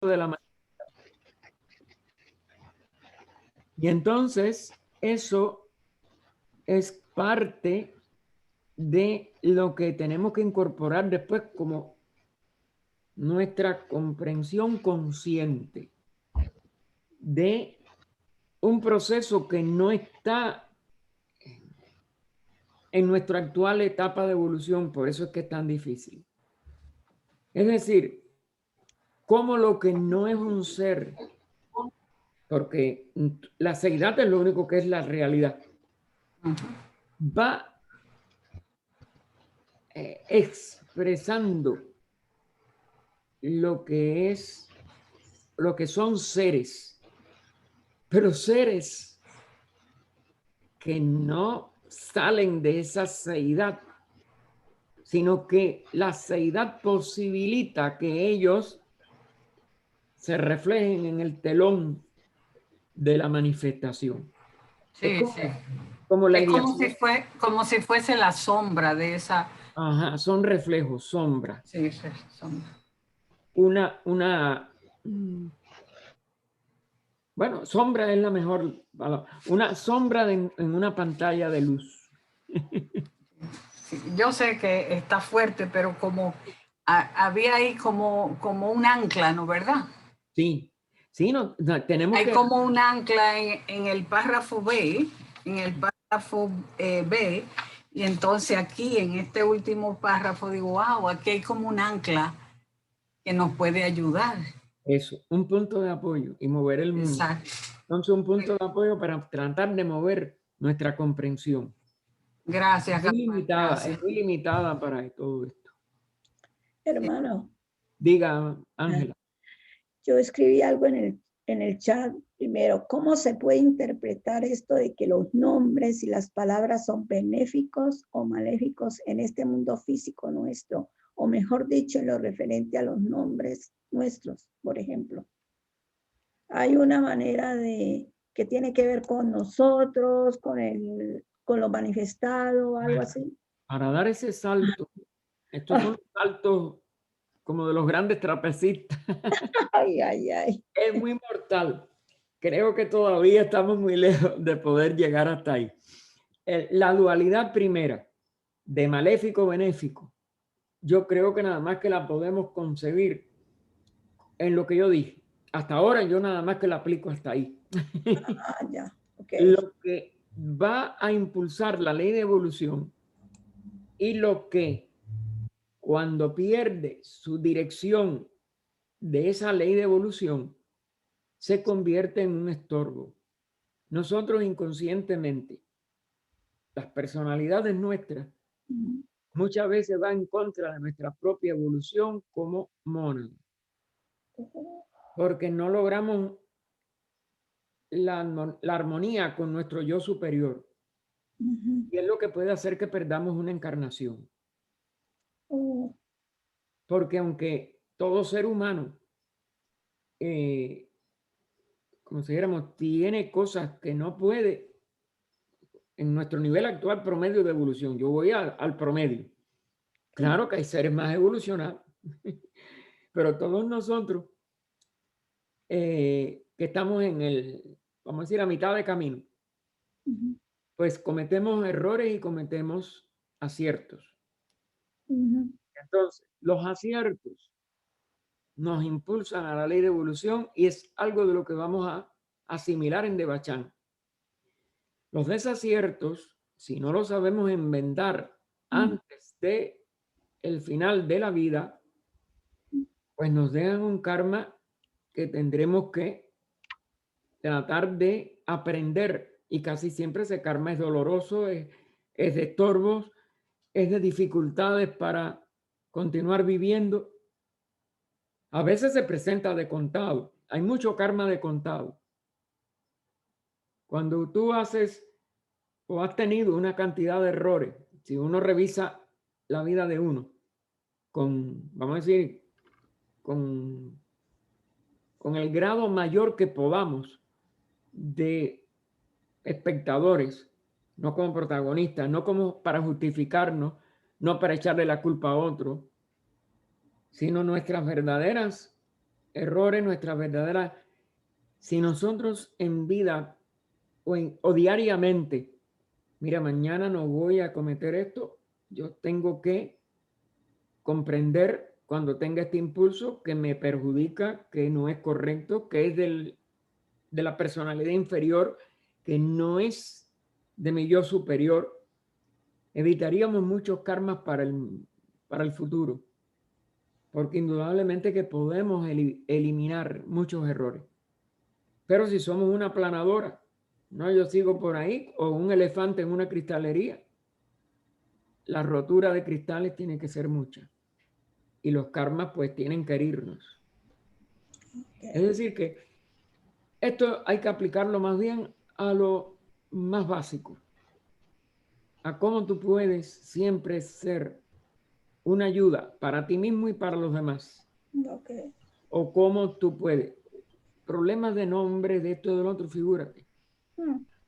de la manifestación. Y entonces eso es parte de lo que tenemos que incorporar después como nuestra comprensión consciente de un proceso que no está en nuestra actual etapa de evolución, por eso es que es tan difícil. Es decir, como lo que no es un ser, porque la seidad es lo único que es la realidad, va expresando lo que son seres, pero seres que no salen de esa seidad, sino que la seidad posibilita que ellos se reflejen en el telón de la manifestación. Sí, Es como, sí. como la Es ideación. como si fuese la sombra de esa. Ajá, son reflejos, sombra. Sí, sí, sombra. Bueno, sombra es la mejor palabra. Una sombra en una pantalla de luz. Sí, yo sé que está fuerte, pero como había ahí como un ancla, ¿no? ¿Verdad? Sí, sí, tenemos Hay que... como un ancla en el párrafo B, en el párrafo B, y entonces aquí en este último párrafo digo, wow, aquí hay como un ancla que nos puede ayudar. Eso, un punto de apoyo y mover el mundo. Exacto. Entonces, un punto de apoyo para tratar de mover nuestra comprensión. Gracias, Es muy limitada para todo esto. Hermano. Diga, Ángela. Yo escribí algo en el chat primero. ¿Cómo se puede interpretar esto de que los nombres y las palabras son benéficos o maléficos en este mundo físico nuestro? O mejor dicho, en lo referente a los nombres nuestros, por ejemplo. Hay una manera que tiene que ver con nosotros, con lo manifestado, algo así. Para dar ese salto, estos son saltos como de los grandes trapecistas. Ay, ay, ay. Es muy mortal. Creo que todavía estamos muy lejos de poder llegar hasta ahí. La dualidad primera, de maléfico-benéfico, yo creo que nada más que la podemos concebir en lo que yo dije. Hasta ahora yo nada más que la aplico hasta ahí. Ya, Okay. Lo que va a impulsar la ley de evolución y lo que cuando pierde su dirección de esa ley de evolución se convierte en un estorbo. Nosotros inconscientemente, las personalidades nuestras, muchas veces van en contra de nuestra propia evolución como mónada, porque no logramos la armonía con nuestro yo superior. Y es lo que puede hacer que perdamos una encarnación. Porque aunque todo ser humano, como si dijéramos, tiene cosas que no puede en nuestro nivel actual promedio de evolución, yo voy al promedio. Claro que hay seres más evolucionados, pero todos nosotros que estamos vamos a decir, a mitad de camino, pues cometemos errores y cometemos aciertos. Entonces, los aciertos nos impulsan a la ley de evolución y es algo de lo que vamos a asimilar en Devachan. Los desaciertos, si no lo sabemos enmendar antes de el final de la vida, pues nos dejan un karma que tendremos que tratar de aprender, y casi siempre ese karma es doloroso, es de estorbos, es de dificultades para continuar viviendo. A veces se presenta de contado, hay mucho karma de contado. Cuando tú haces o has tenido una cantidad de errores, si uno revisa la vida de uno, vamos a decir, con el grado mayor que podamos de espectadores, no como protagonistas, no como para justificarnos, no para echarle la culpa a otro, sino nuestras verdaderas errores, nuestras verdaderas... Si nosotros en vida o diariamente, mira, mañana no voy a cometer esto, yo tengo que comprender cuando tenga este impulso que me perjudica, que no es correcto, que es de la personalidad inferior, que no es de mi yo superior, evitaríamos muchos karmas para el futuro, porque indudablemente que podemos eliminar muchos errores. Pero si somos una planadora, no, yo sigo por ahí, o un elefante en una cristalería, la rotura de cristales tiene que ser mucha. Y los karmas pues tienen que herirnos. Es decir que esto hay que aplicarlo más bien a lo más básico. A cómo tú puedes siempre ser una ayuda para ti mismo y para los demás. Okay. O cómo tú puedes. Problemas de nombre, de esto, del otro, figúrate.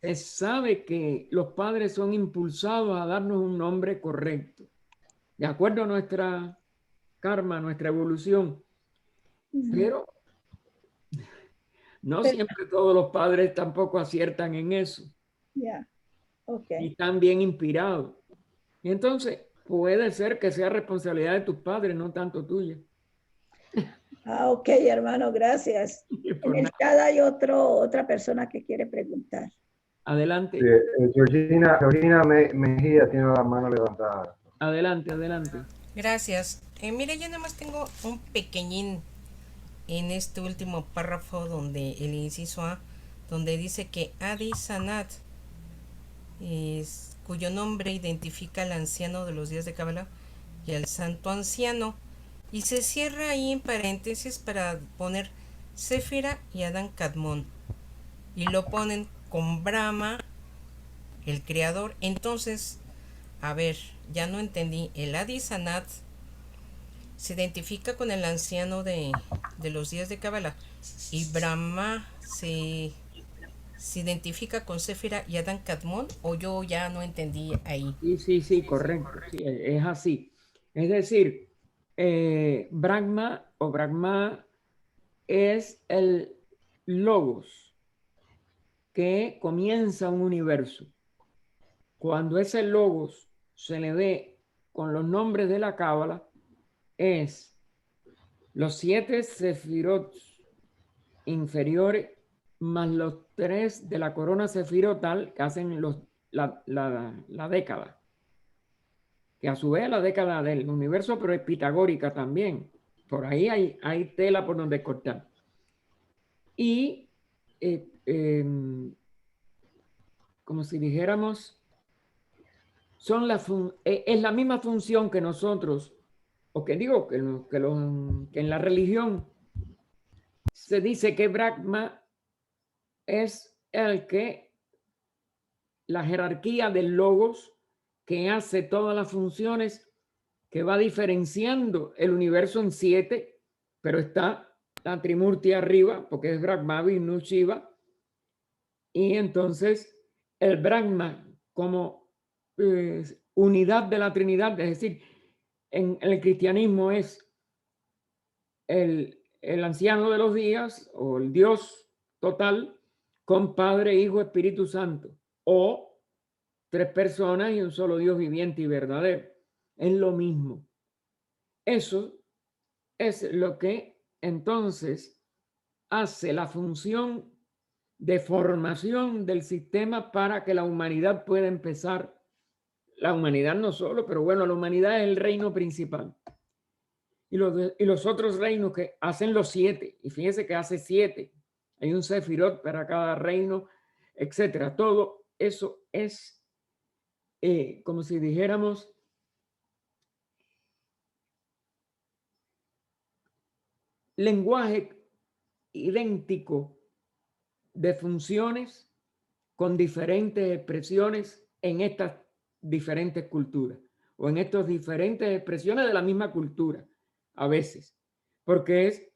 Se sabe que los padres son impulsados a darnos un nombre correcto, de acuerdo a nuestra karma, nuestra evolución. Pero no siempre todos los padres tampoco aciertan en eso. Ya, okay. Y están bien inspirados. Y entonces puede ser que sea responsabilidad de tus padres, no tanto tuya. Ok, hermano, gracias. En el chat hay otra persona que quiere preguntar. Adelante. Georgina Mejía tiene la mano levantada. Adelante, adelante. Gracias. Mire, yo nada más tengo un pequeñín en este último párrafo donde el inciso A, donde dice que Adi Sanat, cuyo nombre identifica al anciano de los días de Cábala y al santo anciano, y se cierra ahí en paréntesis para poner Séfira y Adán Kadmon, y lo ponen con Brahma, el creador. Entonces, a ver, ya no entendí. El Adi Sanat se identifica con el anciano de los días de Cábala, y Brahma se identifica con Séfira y Adán Kadmon, o yo ya no entendí ahí. Sí, correcto. Sí, es así. Es decir, Brahma o Brahma es el logos que comienza un universo. Cuando ese logos se le ve con los nombres de la Cábala, es los 7 sefirot inferiores más los 3 de la corona sefirotal que hacen la década, que a su vez la década del universo, pero es pitagórica también. Por ahí hay tela por donde cortar. Y como si dijéramos, es la misma función que nosotros, o que digo, que en la religión se dice que Brahma es la jerarquía del logos que hace todas las funciones, que va diferenciando el universo en 7, pero está la Trimurti arriba, porque es Brahma, Vishnu, Shiva, y entonces el Brahma como unidad de la Trinidad, es decir, en el cristianismo es el anciano de los días o el Dios total con Padre, Hijo, Espíritu Santo, o 3 personas y un solo Dios viviente y verdadero. Es lo mismo. Eso es lo que entonces hace la función de formación del sistema para que la humanidad pueda empezar. La humanidad no solo, pero bueno, la humanidad es el reino principal. Y los otros reinos que hacen los 7, y fíjense que hace 7, hay un sefirot para cada reino, etcétera. Todo eso es como si dijéramos lenguaje idéntico de funciones con diferentes expresiones en estas diferentes culturas o en estas diferentes expresiones de la misma cultura a veces, porque es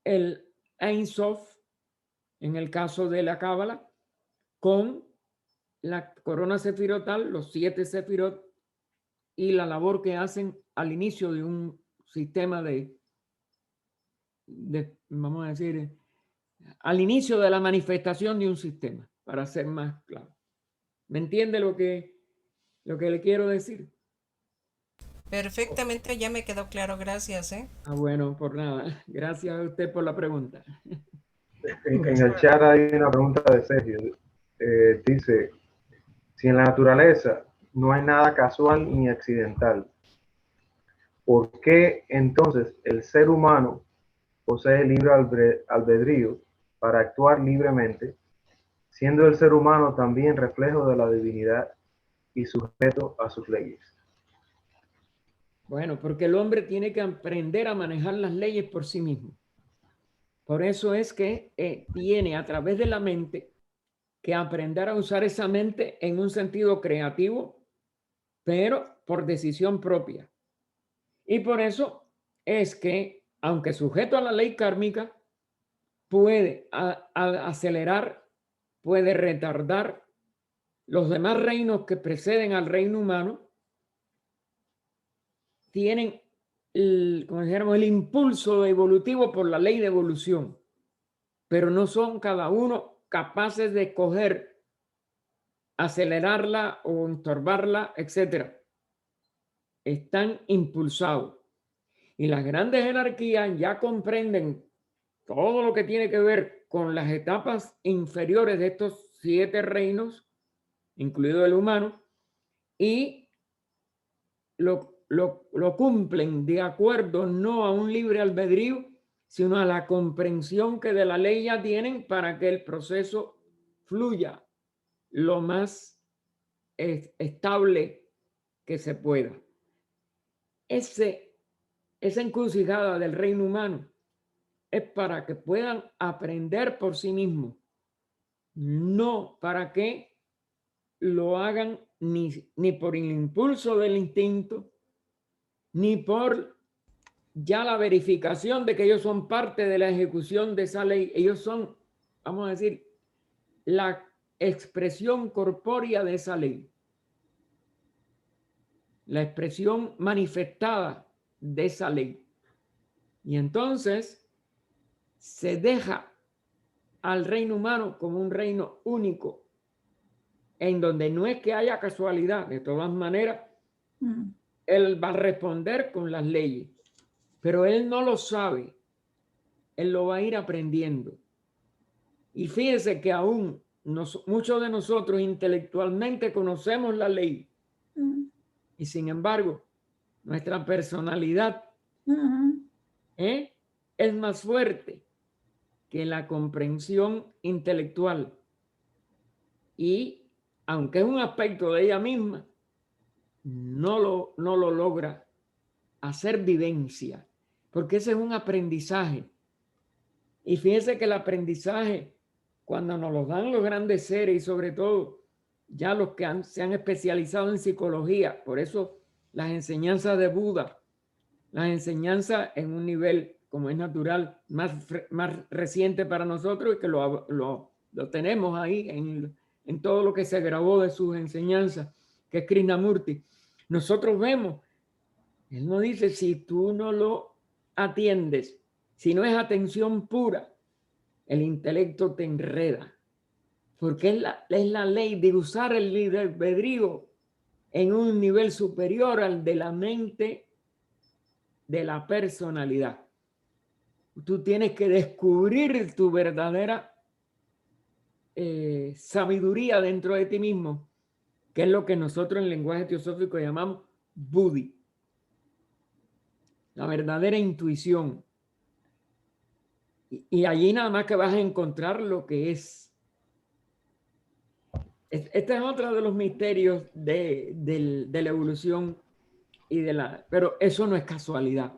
el Ein Sof en el caso de la Cábala con la corona sefirotal, los 7 sefirot y la labor que hacen al inicio de un sistema de vamos a decir, al inicio de la manifestación de un sistema, para ser más claro. ¿Me entiende lo que le quiero decir? Perfectamente, ya me quedó claro, gracias, ¿eh? Ah, bueno, por nada. Gracias a usted por la pregunta. En el chat hay una pregunta de Sergio. Dice, si en la naturaleza no hay nada casual ni accidental, ¿por qué entonces el ser humano posee libre albedrío para actuar libremente, siendo el ser humano también reflejo de la divinidad y sujeto a sus leyes? Bueno, porque el hombre tiene que aprender a manejar las leyes por sí mismo. Por eso es que tiene a través de la mente que aprender a usar esa mente en un sentido creativo, pero por decisión propia. Y por eso es que, aunque sujeto a la ley kármica, puede acelerar, puede retardar los demás reinos que preceden al reino humano, tienen como dijéramos, el impulso evolutivo por la ley de evolución, pero no son cada uno capaces de coger, acelerarla o estorbarla, etcétera. Están impulsados. Y las grandes jerarquías ya comprenden todo lo que tiene que ver con las etapas inferiores de estos 7 reinos, incluido el humano, y lo cumplen de acuerdo no a un libre albedrío, sino a la comprensión que de la ley ya tienen para que el proceso fluya lo más estable que se pueda. Esa encrucijada del reino humano es para que puedan aprender por sí mismos, no para que lo hagan ni por el impulso del instinto, ni por ya la verificación de que ellos son parte de la ejecución de esa ley. Ellos son, vamos a decir, la expresión corpórea de esa ley, la expresión manifestada de esa ley. Y entonces se deja al reino humano como un reino único, en donde no es que haya casualidad, de todas maneras, él va a responder con las leyes, pero él no lo sabe, él lo va a ir aprendiendo. Y fíjense que aún muchos de nosotros intelectualmente conocemos la ley, y sin embargo, nuestra personalidad es más fuerte que la comprensión intelectual. Y aunque es un aspecto de ella misma, no lo logra hacer vivencia, porque ese es un aprendizaje. Y fíjense que el aprendizaje, cuando nos lo dan los grandes seres y sobre todo ya los que se han especializado en psicología, por eso las enseñanzas de Buda, las enseñanzas en un nivel como es natural, más reciente para nosotros y que lo tenemos ahí en todo lo que se grabó de sus enseñanzas, que es Krishnamurti. Nosotros vemos, él nos dice, si tú no lo atiendes, si no es atención pura, el intelecto te enreda, porque es la ley de usar el libre albedrío en un nivel superior al de la mente, de la personalidad. Tú tienes que descubrir tu verdadera sabiduría dentro de ti mismo, que es lo que nosotros en lenguaje teosófico llamamos buddhi, la verdadera intuición. Y allí nada más que vas a encontrar lo que es. Este es otro de los misterios de la evolución pero eso no es casualidad.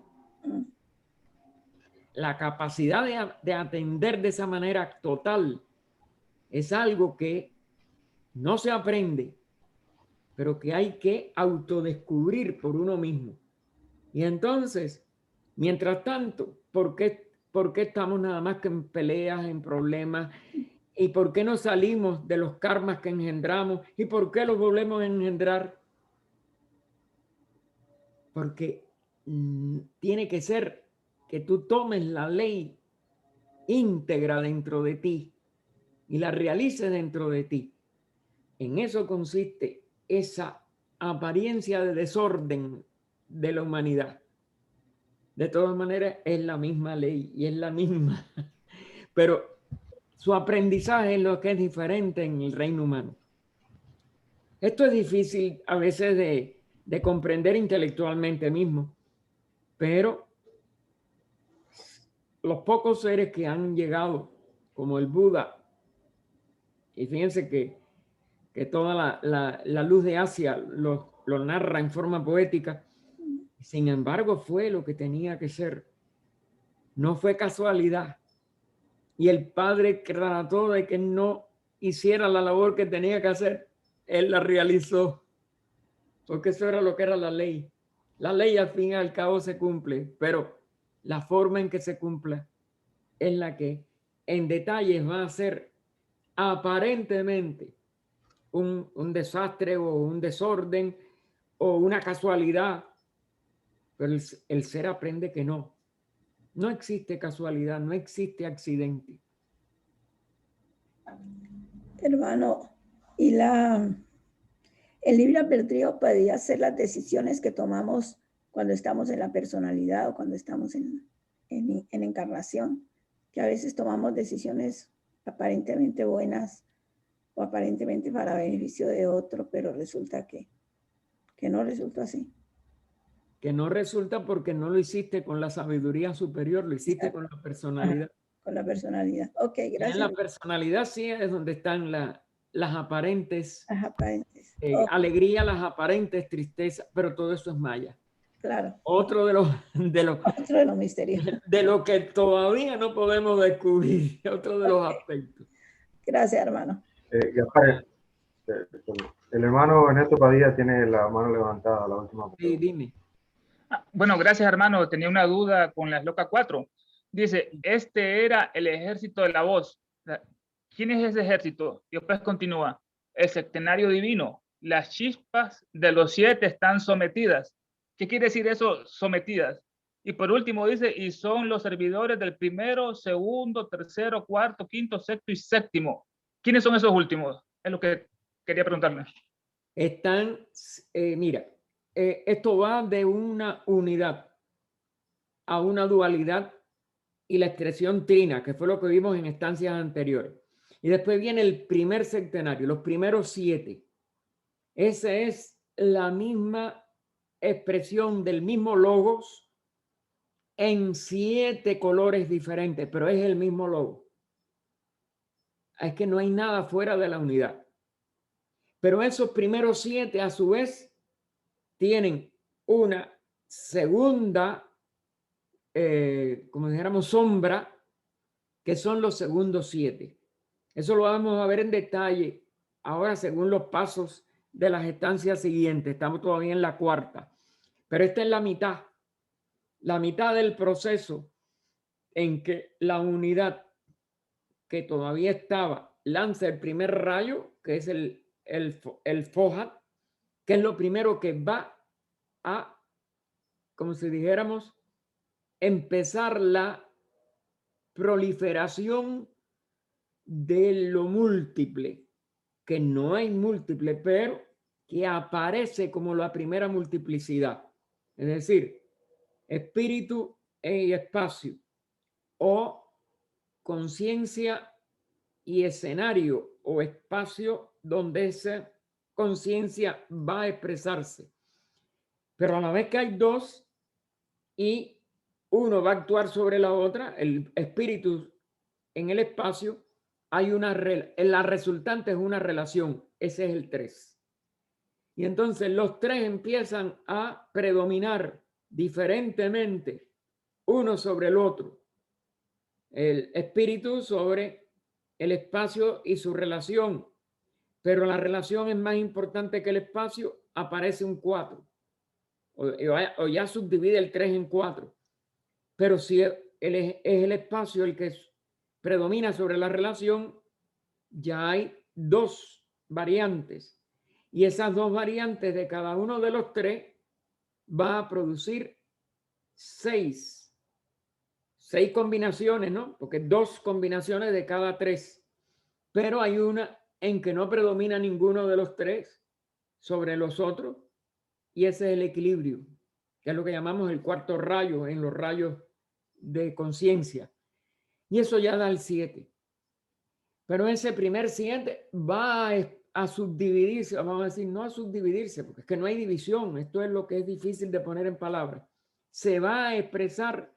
La capacidad de atender de esa manera total es algo que no se aprende, pero que hay que autodescubrir por uno mismo. Y entonces, mientras tanto, ¿por qué estamos nada más que en peleas, en problemas? ¿Y por qué no salimos de los karmas que engendramos? ¿Y por qué los volvemos a engendrar? Porque tiene que ser que tú tomes la ley íntegra dentro de ti y la realices dentro de ti. En eso consiste esa apariencia de desorden de la humanidad. De todas maneras, es la misma ley y es la misma, pero su aprendizaje es lo que es diferente en el reino humano. Esto es difícil a veces de comprender intelectualmente mismo, pero los pocos seres que han llegado, como el Buda, y fíjense que toda la luz de Asia lo narra en forma poética, sin embargo fue lo que tenía que ser, no fue casualidad. Y el padre trató de que no hiciera la labor que tenía que hacer, él la realizó, porque eso era lo que era la ley. La ley al fin y al cabo se cumple, pero la forma en que se cumpla es la que en detalles va a ser aparentemente un desastre o un desorden o una casualidad, pero el ser aprende que no existe casualidad, no existe accidente. Hermano, y el libre albedrío podría ser las decisiones que tomamos cuando estamos en la personalidad o cuando estamos en encarnación, que a veces tomamos decisiones aparentemente buenas o aparentemente para beneficio de otro, pero resulta que no resulta así. Que no resulta porque no lo hiciste con la sabiduría superior, lo hiciste Exacto. con la personalidad. Ajá, con la personalidad. Ok, gracias. En la personalidad sí es donde están las aparentes Okay. alegría, las aparentes tristezas, pero todo eso es maya. Claro. Otro de los misterios. De lo que todavía no podemos descubrir, otro de los aspectos. Gracias, hermano. Gaspar, el hermano Ernesto Padilla tiene la mano levantada, la última pregunta. Sí, dime. Bueno, gracias, hermano. Tenía una duda con la Loca 4. Dice, este era el ejército de la voz. ¿Quién es ese ejército? Y después continúa. El septenario divino. Las chispas de los 7 están sometidas. ¿Qué quiere decir eso, sometidas? Y por último dice, y son los servidores del primero, segundo, tercero, cuarto, quinto, sexto y séptimo. ¿Quiénes son esos últimos? Es lo que quería preguntarme. Están, mira, esto va de una unidad a una dualidad y la expresión trina, que fue lo que vimos en estancias anteriores. Y después viene el primer septenario, los primeros 7. Esa es la misma expresión del mismo logos en 7 colores diferentes, pero es el mismo logo. Es que no hay nada fuera de la unidad. Pero esos primeros 7 a su vez tienen una segunda, como dijéramos, sombra, que son los segundos 7. Eso lo vamos a ver en detalle ahora según los pasos de las estancias siguientes. Estamos todavía en la 4ª, pero esta es la mitad del proceso en que la unidad que todavía estaba lanza el primer rayo, que es el Fohat, que es lo primero que va a, como si dijéramos, empezar la proliferación de lo múltiple, que no hay múltiple, pero que aparece como la primera multiplicidad, es decir, espíritu y espacio, o conciencia y escenario o espacio donde esa conciencia va a expresarse. Pero a la vez que hay dos y uno va a actuar sobre la otra, el espíritu en el espacio, hay la resultante es una relación, ese es el 3. Y entonces los 3 empiezan a predominar diferentemente uno sobre el otro. El espíritu sobre el espacio y su relación, pero la relación es más importante que el espacio, aparece un 4 o ya subdivide el 3 en 4, pero si es el espacio el que predomina sobre la relación, ya hay 2 variantes y esas 2 variantes de cada uno de los 3 va a producir 6 6 combinaciones, ¿no? Porque 2 combinaciones de cada 3, pero hay una en que no predomina ninguno de los 3 sobre los otros, y ese es el equilibrio, que es lo que llamamos el cuarto rayo en los rayos de conciencia. Y eso ya da el 7. Pero ese primer 7 va a subdividirse, vamos a decir, no a subdividirse, porque es que no hay división. Esto es lo que es difícil de poner en palabras. Se va a expresar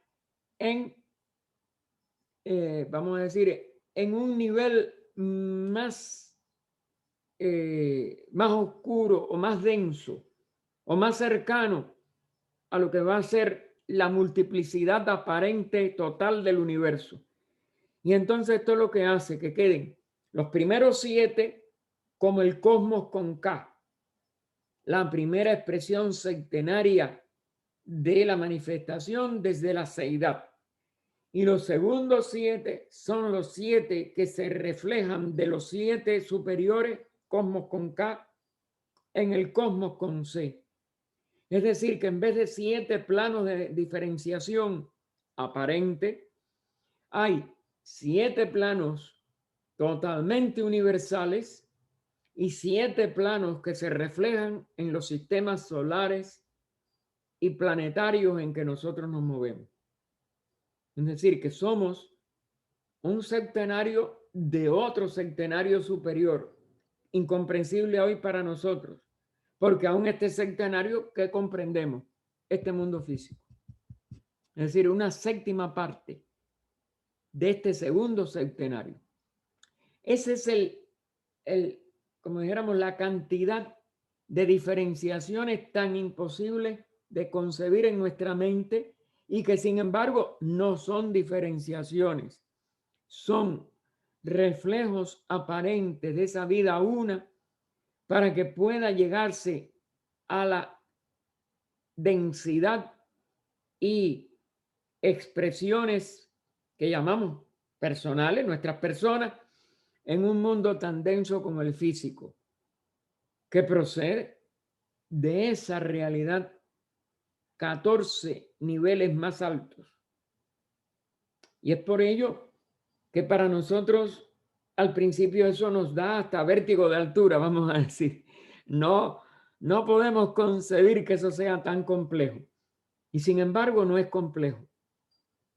en, vamos a decir, en un nivel más, más oscuro o más denso o más cercano a lo que va a ser la multiplicidad aparente total del universo. Y entonces esto es lo que hace que queden los primeros 7 como el cosmos con K, la primera expresión centenaria de la manifestación desde la seidad. Y los segundos 7 son los 7 que se reflejan de los 7 superiores, cosmos con K, en el cosmos con C. Es decir, que en vez de 7 planos de diferenciación aparente, hay 7 planos totalmente universales y 7 planos que se reflejan en los sistemas solares y planetarios en que nosotros nos movemos. Es decir, que somos un septenario de otro septenario superior, incomprensible hoy para nosotros, porque aún este septenario que comprendemos, este mundo físico. Es decir, una séptima parte de este segundo septenario. Ese es como dijéramos, la cantidad de diferenciaciones tan imposibles de concebir en nuestra mente y que sin embargo no son diferenciaciones, son reflejos aparentes de esa vida una para que pueda llegarse a la densidad y expresiones que llamamos personales, nuestras personas, en un mundo tan denso como el físico, que procede de esa realidad 14 niveles más altos. Y es por ello que para nosotros al principio eso nos da hasta vértigo de altura, vamos a decir. No podemos concebir que eso sea tan complejo. Y sin embargo no es complejo,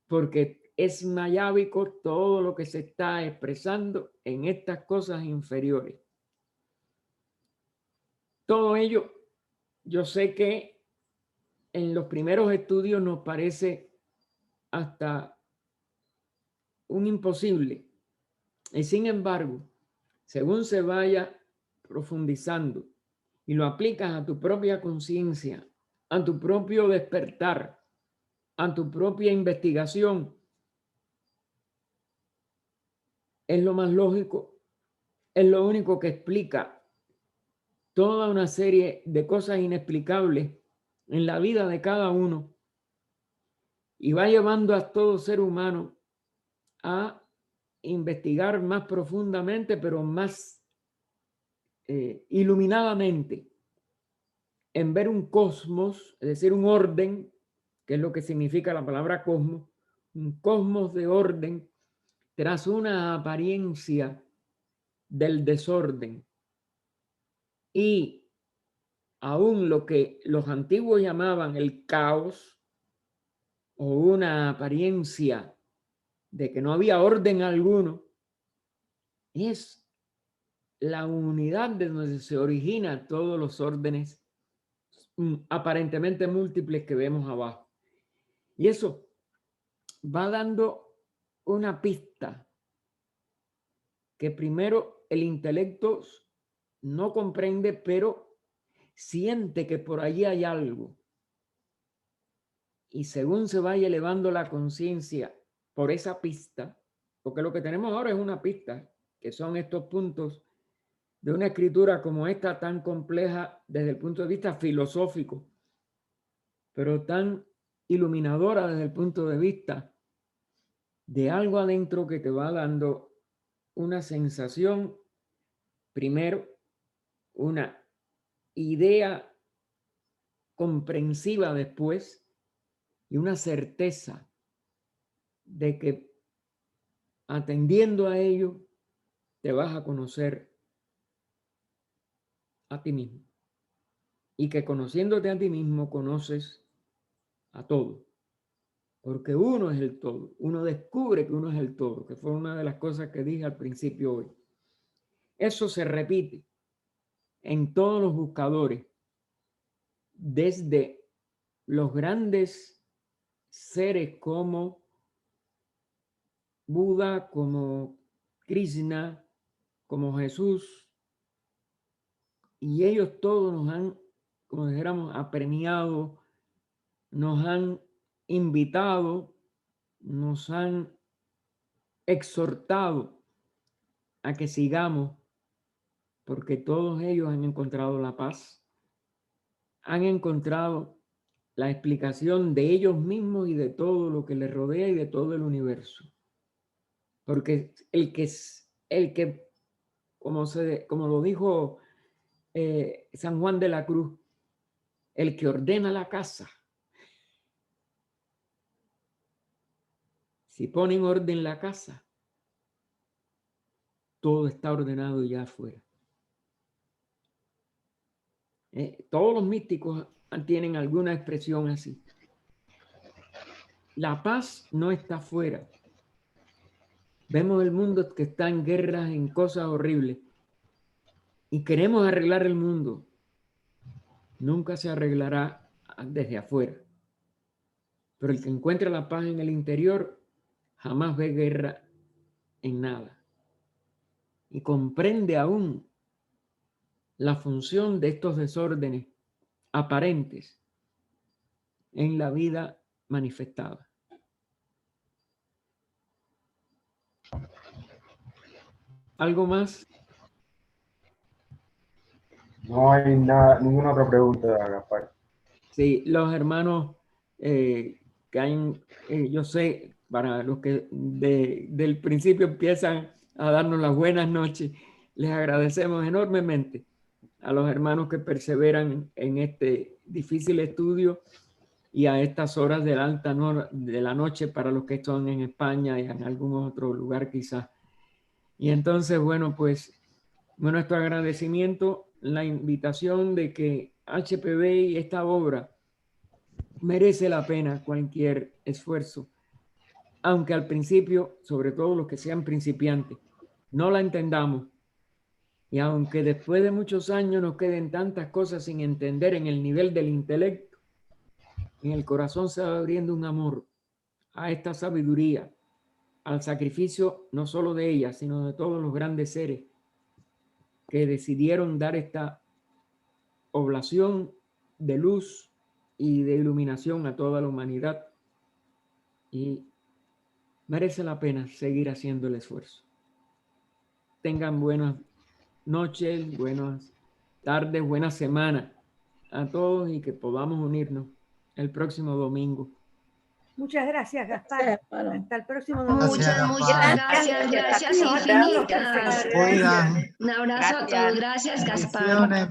porque es mayábico todo lo que se está expresando en estas cosas inferiores. Todo ello, yo sé que en los primeros estudios nos parece hasta un imposible. Y sin embargo, según se vaya profundizando y lo aplicas a tu propia conciencia, a tu propio despertar, a tu propia investigación, es lo más lógico, es lo único que explica toda una serie de cosas inexplicables en la vida de cada uno y va llevando a todo ser humano a investigar más profundamente, pero más iluminadamente, en ver un cosmos, es decir, un orden, que es lo que significa la palabra cosmos, un cosmos de orden tras una apariencia del desorden. Y aún lo que los antiguos llamaban el caos, o una apariencia de que no había orden alguno, es la unidad de donde se originan todos los órdenes aparentemente múltiples que vemos abajo. Y eso va dando una pista que primero el intelecto no comprende, pero siente que por allí hay algo. Y según se vaya elevando la conciencia por esa pista, porque lo que tenemos ahora es una pista, que son estos puntos de una escritura como esta, tan compleja desde el punto de vista filosófico, pero tan iluminadora desde el punto de vista de algo adentro que te va dando una sensación, primero, una idea comprensiva después y una certeza de que atendiendo a ello te vas a conocer a ti mismo. Y que conociéndote a ti mismo conoces a todo. Porque uno es el todo. Uno descubre que uno es el todo, que fue una de las cosas que dije al principio hoy. Eso se repite en todos los buscadores, desde los grandes seres como Buda, como Krishna, como Jesús, y ellos todos nos han, como dijéramos, apremiado, nos han invitado, nos han exhortado a que sigamos, porque todos ellos han encontrado la paz, han encontrado la explicación de ellos mismos y de todo lo que les rodea y de todo el universo. Porque el que como lo dijo San Juan de la Cruz, el que ordena la casa, si ponen orden en la casa, todo está ordenado ya afuera. Todos los místicos tienen alguna expresión así. La paz no está afuera. Vemos el mundo que está en guerras, en cosas horribles, y queremos arreglar el mundo. Nunca se arreglará desde afuera. Pero el que encuentra la paz en el interior jamás ve guerra en nada. Y comprende aún la función de estos desórdenes aparentes en la vida manifestada. ¿Algo más? No hay nada, ninguna otra pregunta, Gaspar. Sí, los hermanos que hay, yo sé, para los que del principio empiezan a darnos las buenas noches, les agradecemos enormemente a los hermanos que perseveran en este difícil estudio y a estas horas de la noche para los que están en España y en algún otro lugar quizás. Y entonces, bueno, pues nuestro agradecimiento, la invitación de que HPB y esta obra merece la pena cualquier esfuerzo, aunque al principio, sobre todo los que sean principiantes, no la entendamos. Y aunque después de muchos años nos queden tantas cosas sin entender en el nivel del intelecto, en el corazón se va abriendo un amor a esta sabiduría, al sacrificio no solo de ella, sino de todos los grandes seres que decidieron dar esta oblación de luz y de iluminación a toda la humanidad. Y merece la pena seguir haciendo el esfuerzo. Tengan buenas noches, buenas tardes, buena semana a todos y que podamos unirnos el próximo domingo. Muchas gracias, Gaspar. Hasta el próximo domingo. Muchas gracias infinitas. Cuidan. Un abrazo a todos. Gracias, Gaspar.